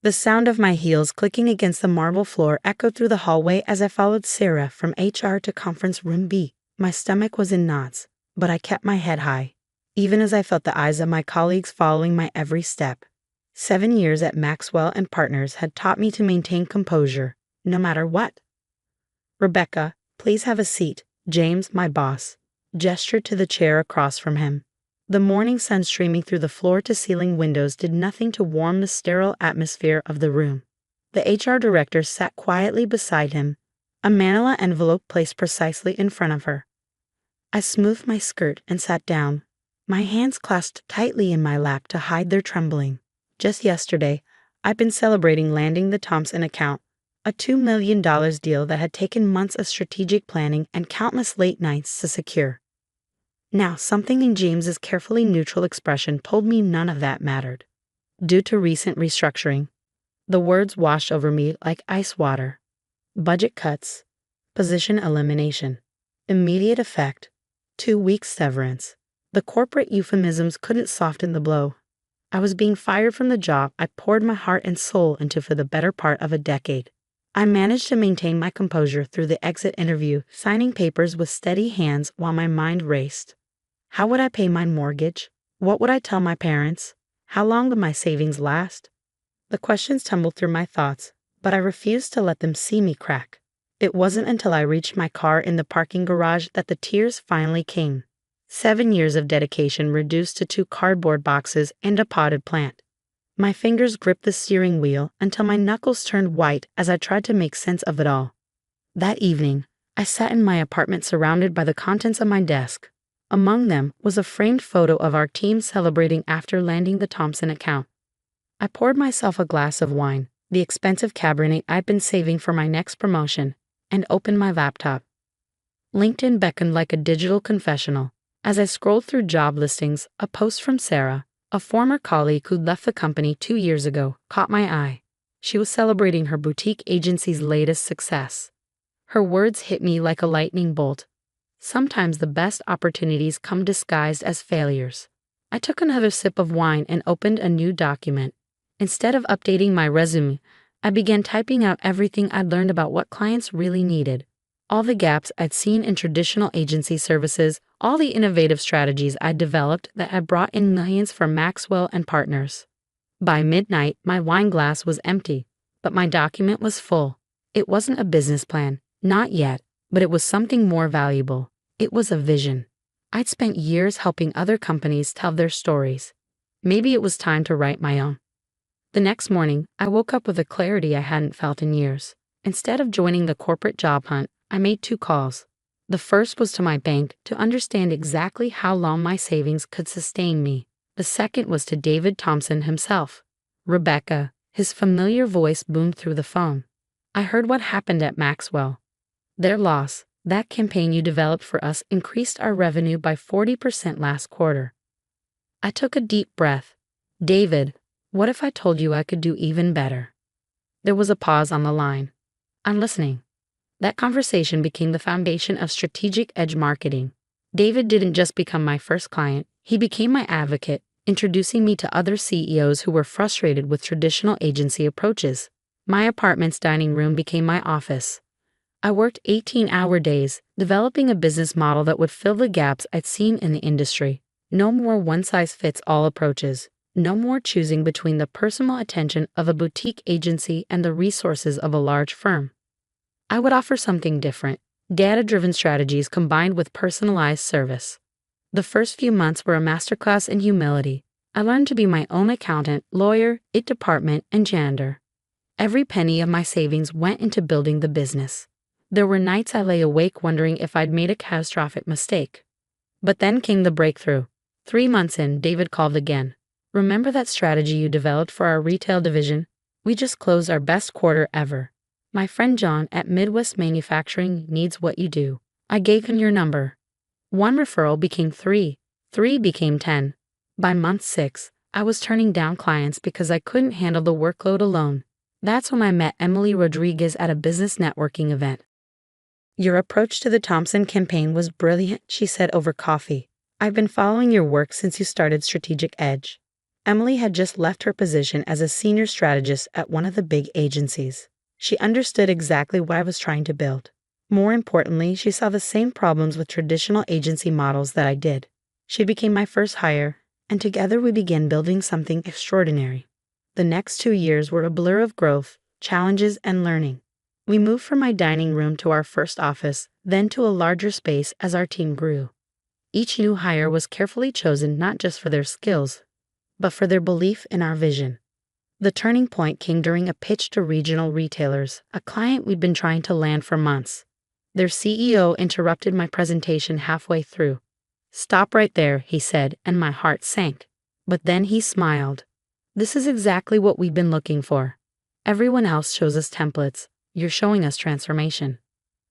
The sound of my heels clicking against the marble floor echoed through the hallway as I followed Sarah from HR to conference room B. My stomach was in knots, but I kept my head high, even as I felt the eyes of my colleagues following my every step. 7 years at Maxwell and Partners had taught me to maintain composure, no matter what. "Rebecca, please have a seat," James, my boss, gestured to the chair across from him. The morning sun streaming through the floor-to-ceiling windows did nothing to warm the sterile atmosphere of the room. The HR director sat quietly beside him, a manila envelope placed precisely in front of her. I smoothed my skirt and sat down, my hands clasped tightly in my lap to hide their trembling. Just yesterday, I'd been celebrating landing the Thompson account, a $2 million deal that had taken months of strategic planning and countless late nights to secure. Now, something in James's carefully neutral expression told me none of that mattered. Due to recent restructuring, the words washed over me like ice water. Budget cuts, position elimination, immediate effect, 2 weeks severance. The corporate euphemisms couldn't soften the blow. I was being fired from the job I poured my heart and soul into for the better part of a decade. I managed to maintain my composure through the exit interview, signing papers with steady hands while my mind raced. How would I pay my mortgage? What would I tell my parents? How long would my savings last? The questions tumbled through my thoughts, but I refused to let them see me crack. It wasn't until I reached my car in the parking garage that the tears finally came. 7 years of dedication reduced to 2 cardboard boxes and a potted plant. My fingers gripped the steering wheel until my knuckles turned white as I tried to make sense of it all. That evening, I sat in my apartment surrounded by the contents of my desk. Among them was a framed photo of our team celebrating after landing the Thompson account. I poured myself a glass of wine, the expensive Cabernet I'd been saving for my next promotion, and opened my laptop. LinkedIn beckoned like a digital confessional. As I scrolled through job listings, a post from Sarah, a former colleague who'd left the company 2 years ago, caught my eye. She was celebrating her boutique agency's latest success. Her words hit me like a lightning bolt. Sometimes the best opportunities come disguised as failures. I took another sip of wine and opened a new document. Instead of updating my resume, I began typing out everything I'd learned about what clients really needed. All the gaps I'd seen in traditional agency services, all the innovative strategies I'd developed that had brought in millions for Maxwell and Partners. By midnight, my wine glass was empty, but my document was full. It wasn't a business plan, not yet, but it was something more valuable. It was a vision. I'd spent years helping other companies tell their stories. Maybe it was time to write my own. The next morning, I woke up with a clarity I hadn't felt in years. Instead of joining the corporate job hunt, I made 2 calls. The first was to my bank to understand exactly how long my savings could sustain me. The second was to David Thompson himself. "Rebecca," his familiar voice boomed through the phone. "I heard what happened at Maxwell. Their loss, that campaign you developed for us, increased our revenue by 40% last quarter." I took a deep breath. "David, what if I told you I could do even better?" There was a pause on the line. "I'm listening." That conversation became the foundation of strategic edge marketing. David didn't just become my first client, he became my advocate, introducing me to other CEOs who were frustrated with traditional agency approaches. My apartment's dining room became my office. I worked 18-hour days, developing a business model that would fill the gaps I'd seen in the industry. No more one-size-fits-all approaches. No more choosing between the personal attention of a boutique agency and the resources of a large firm. I would offer something different, data-driven strategies combined with personalized service. The first few months were a masterclass in humility. I learned to be my own accountant, lawyer, IT department, and janitor. Every penny of my savings went into building the business. There were nights I lay awake wondering if I'd made a catastrophic mistake. But then came the breakthrough. 3 months in, David called again. "Remember that strategy you developed for our retail division? We just closed our best quarter ever. My friend John at Midwest Manufacturing needs what you do." I gave him your number. 1 referral became 3. 3 became 10. By month 6, I was turning down clients because I couldn't handle the workload alone. That's when I met Emily Rodriguez at a business networking event. "Your approach to the Thompson campaign was brilliant," she said over coffee. "I've been following your work since you started Strategic Edge. Emily had just left her position as a senior strategist at one of the big agencies. She understood exactly what I was trying to build. More importantly, she saw the same problems with traditional agency models that I did. She became my first hire, and together we began building something extraordinary. The next 2 years were a blur of growth, challenges, and learning. We moved from my dining room to our first office, then to a larger space as our team grew. Each new hire was carefully chosen not just for their skills, but for their belief in our vision. The turning point came during a pitch to regional retailers, a client we'd been trying to land for months. Their CEO interrupted my presentation halfway through. "Stop right there," he said, and my heart sank. But then he smiled. "This is exactly what we've been looking for. Everyone else shows us templates. You're showing us transformation."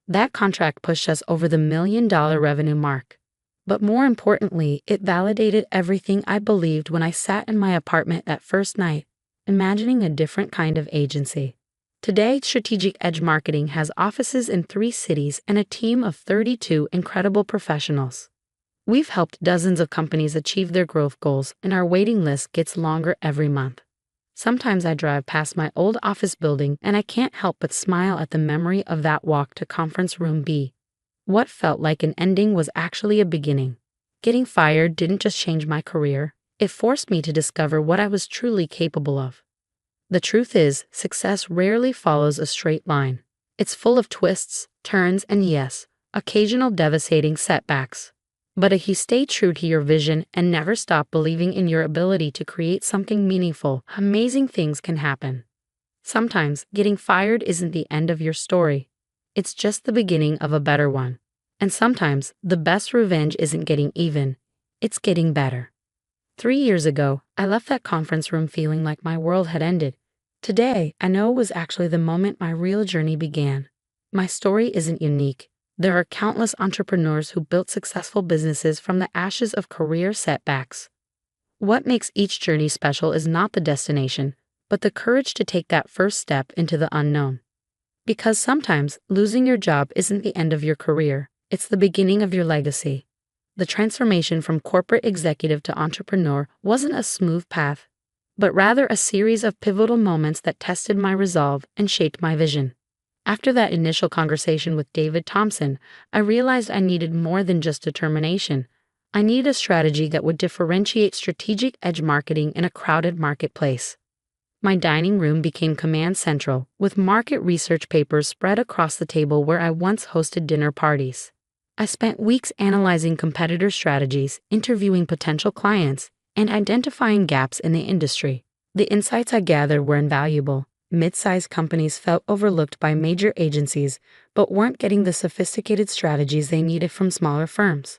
That contract pushed us over the $1 million revenue mark. But more importantly, it validated everything I believed when I sat in my apartment that first night, imagining a different kind of agency. Today, Strategic Edge Marketing has offices in 3 cities and a team of 32 incredible professionals. We've helped dozens of companies achieve their growth goals, and our waiting list gets longer every month. Sometimes I drive past my old office building and I can't help but smile at the memory of that walk to Conference Room B. What felt like an ending was actually a beginning. Getting fired didn't just change my career, it forced me to discover what I was truly capable of. The truth is, success rarely follows a straight line. It's full of twists, turns, and yes, occasional devastating setbacks. But if you stay true to your vision and never stop believing in your ability to create something meaningful, amazing things can happen. Sometimes, getting fired isn't the end of your story. It's just the beginning of a better one. And sometimes, the best revenge isn't getting even, it's getting better. 3 years ago, I left that conference room feeling like my world had ended. Today, I know it was actually the moment my real journey began. My story isn't unique. There are countless entrepreneurs who built successful businesses from the ashes of career setbacks. What makes each journey special is not the destination, but the courage to take that first step into the unknown. Because sometimes, losing your job isn't the end of your career, it's the beginning of your legacy. The transformation from corporate executive to entrepreneur wasn't a smooth path, but rather a series of pivotal moments that tested my resolve and shaped my vision. After that initial conversation with David Thompson, I realized I needed more than just determination. I needed a strategy that would differentiate strategic edge marketing in a crowded marketplace. My dining room became command central, with market research papers spread across the table where I once hosted dinner parties. I spent weeks analyzing competitor strategies, interviewing potential clients, and identifying gaps in the industry. The insights I gathered were invaluable. Mid-sized companies felt overlooked by major agencies, but weren't getting the sophisticated strategies they needed from smaller firms.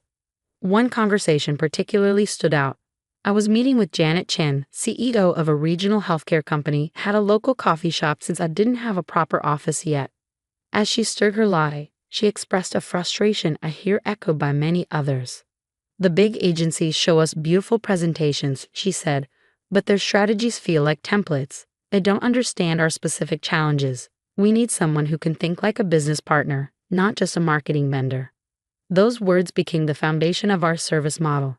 One conversation particularly stood out. I was meeting with Janet Chen, CEO of a regional healthcare company, had a local coffee shop since I didn't have a proper office yet. As she stirred her latte, she expressed a frustration I hear echoed by many others. "The big agencies show us beautiful presentations," she said, "but their strategies feel like templates. They don't understand our specific challenges. We need someone who can think like a business partner, not just a marketing vendor." Those words became the foundation of our service model.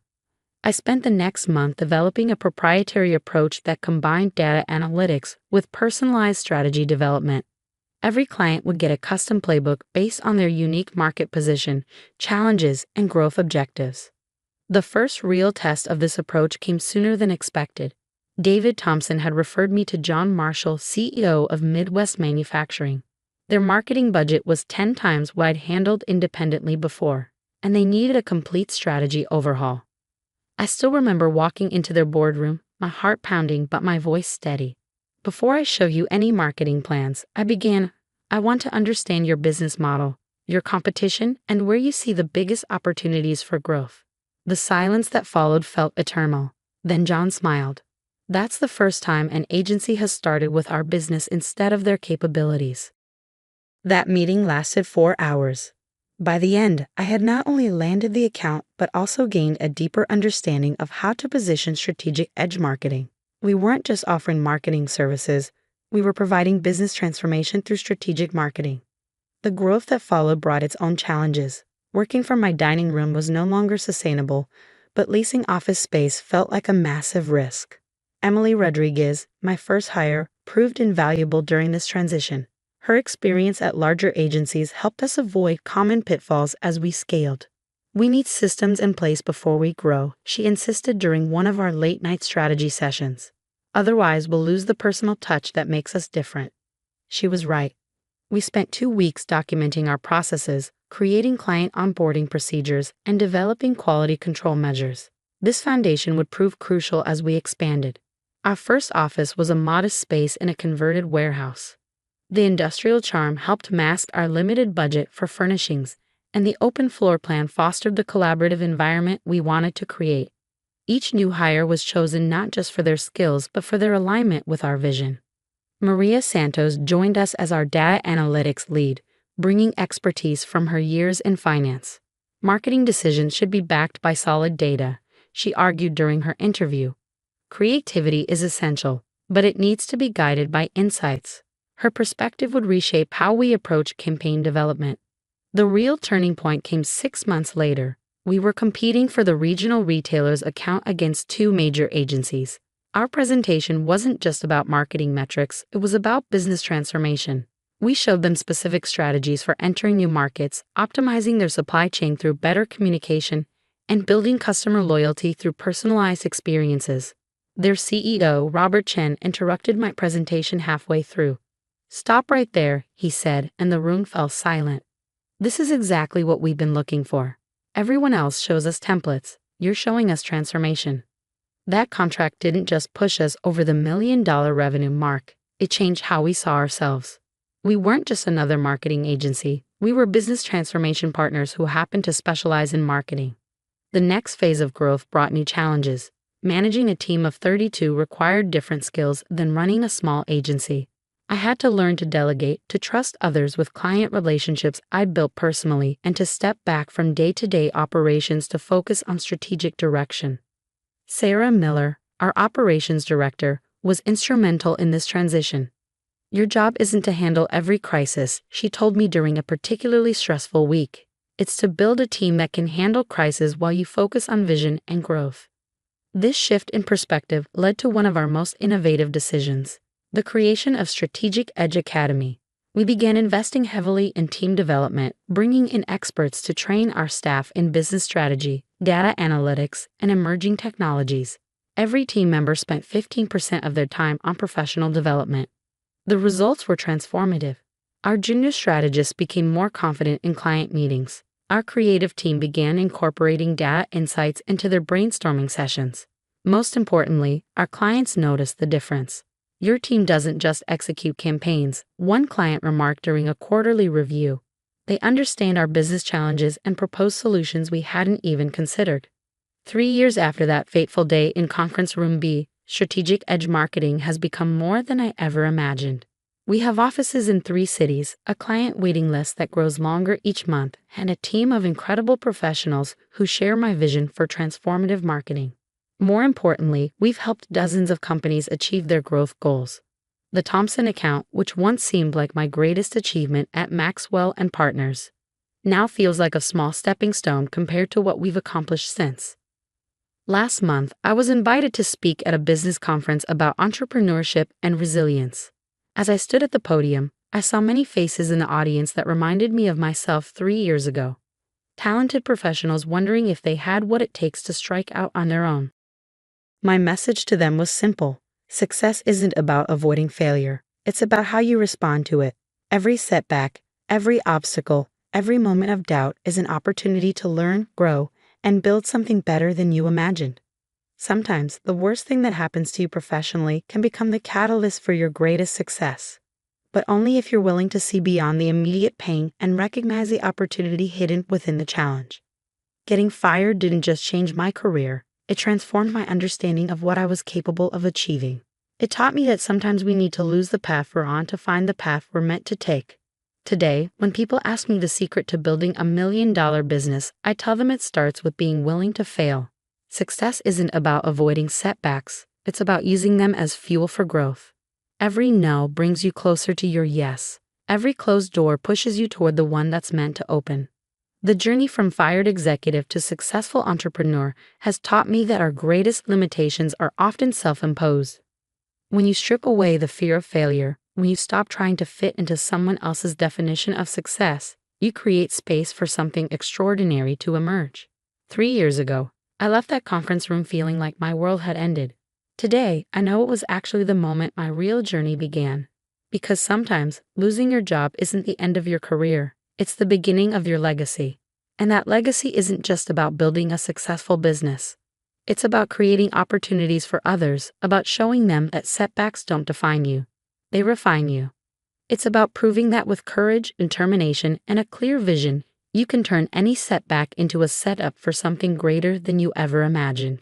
I spent the next month developing a proprietary approach that combined data analytics with personalized strategy development. Every client would get a custom playbook based on their unique market position, challenges, and growth objectives. The first real test of this approach came sooner than expected. David Thompson had referred me to John Marshall, CEO of Midwest Manufacturing. Their marketing budget was 10 times what I'd handled independently before, and they needed a complete strategy overhaul. I still remember walking into their boardroom, my heart pounding but my voice steady. "Before I show you any marketing plans," I began, "I want to understand your business model, your competition, and where you see the biggest opportunities for growth." The silence that followed felt eternal. Then John smiled. "That's the first time an agency has started with our business instead of their capabilities." That meeting lasted 4 hours. By the end, I had not only landed the account, but also gained a deeper understanding of how to position strategic edge marketing. We weren't just offering marketing services, we were providing business transformation through strategic marketing. The growth that followed brought its own challenges. Working from my dining room was no longer sustainable, but leasing office space felt like a massive risk. Emily Rodriguez, my first hire, proved invaluable during this transition. Her experience at larger agencies helped us avoid common pitfalls as we scaled. We need systems in place before we grow, she insisted during one of our late-night strategy sessions. Otherwise, we'll lose the personal touch that makes us different. She was right. We spent 2 weeks documenting our processes, creating client onboarding procedures, and developing quality control measures. This foundation would prove crucial as we expanded. Our first office was a modest space in a converted warehouse. The industrial charm helped mask our limited budget for furnishings, and the open floor plan fostered the collaborative environment we wanted to create. Each new hire was chosen not just for their skills but for their alignment with our vision. Maria Santos joined us as our data analytics lead, bringing expertise from her years in finance. Marketing decisions should be backed by solid data, she argued during her interview. Creativity is essential, but it needs to be guided by insights. Her perspective would reshape how we approach campaign development. The real turning point came 6 months later. We were competing for the regional retailer's account against 2 major agencies. Our presentation wasn't just about marketing metrics, it was about business transformation. We showed them specific strategies for entering new markets, optimizing their supply chain through better communication, and building customer loyalty through personalized experiences. Their CEO, Robert Chen, interrupted my presentation halfway through. "Stop right there," he said, and the room fell silent. "This is exactly what we've been looking for. Everyone else shows us templates. You're showing us transformation." That contract didn't just push us over the $1 million revenue mark, it changed how we saw ourselves. We weren't just another marketing agency, we were business transformation partners who happened to specialize in marketing. The next phase of growth brought new challenges. Managing a team of 32 required different skills than running a small agency. I had to learn to delegate, to trust others with client relationships I'd built personally, and to step back from day-to-day operations to focus on strategic direction. Sarah Miller, our operations director, was instrumental in this transition. "Your job isn't to handle every crisis," she told me during a particularly stressful week. "It's to build a team that can handle crises while you focus on vision and growth." This shift in perspective led to one of our most innovative decisions, the creation of Strategic Edge Academy. We began investing heavily in team development, bringing in experts to train our staff in business strategy, data analytics, and emerging technologies. Every team member spent 15% of their time on professional development. The results were transformative. Our junior strategists became more confident in client meetings. Our creative team began incorporating data insights into their brainstorming sessions. Most importantly, our clients noticed the difference. "Your team doesn't just execute campaigns," one client remarked during a quarterly review. "They understand our business challenges and propose solutions we hadn't even considered." 3 years after that fateful day in Conference Room B, Strategic Edge Marketing has become more than I ever imagined. We have offices in 3 cities, a client waiting list that grows longer each month, and a team of incredible professionals who share my vision for transformative marketing. More importantly, we've helped dozens of companies achieve their growth goals. The Thompson account, which once seemed like my greatest achievement at Maxwell and Partners, now feels like a small stepping stone compared to what we've accomplished since. Last month, I was invited to speak at a business conference about entrepreneurship and resilience. As I stood at the podium, I saw many faces in the audience that reminded me of myself 3 years ago. Talented professionals wondering if they had what it takes to strike out on their own. My message to them was simple. Success isn't about avoiding failure. It's about how you respond to it. Every setback, every obstacle, every moment of doubt is an opportunity to learn, grow, and build something better than you imagined. Sometimes, the worst thing that happens to you professionally can become the catalyst for your greatest success. But only if you're willing to see beyond the immediate pain and recognize the opportunity hidden within the challenge. Getting fired didn't just change my career, it transformed my understanding of what I was capable of achieving. It taught me that sometimes we need to lose the path we're on to find the path we're meant to take. Today, when people ask me the secret to building a $1 million business, I tell them it starts with being willing to fail. Success isn't about avoiding setbacks, it's about using them as fuel for growth. Every no brings you closer to your yes. Every closed door pushes you toward the one that's meant to open. The journey from fired executive to successful entrepreneur has taught me that our greatest limitations are often self-imposed. When you strip away the fear of failure, when you stop trying to fit into someone else's definition of success, you create space for something extraordinary to emerge. 3 years ago, I left that conference room feeling like my world had ended. Today, I know it was actually the moment my real journey began. Because sometimes, losing your job isn't the end of your career, it's the beginning of your legacy. And that legacy isn't just about building a successful business. It's about creating opportunities for others, about showing them that setbacks don't define you. They refine you. It's about proving that with courage, determination, and a clear vision, you can turn any setback into a setup for something greater than you ever imagined.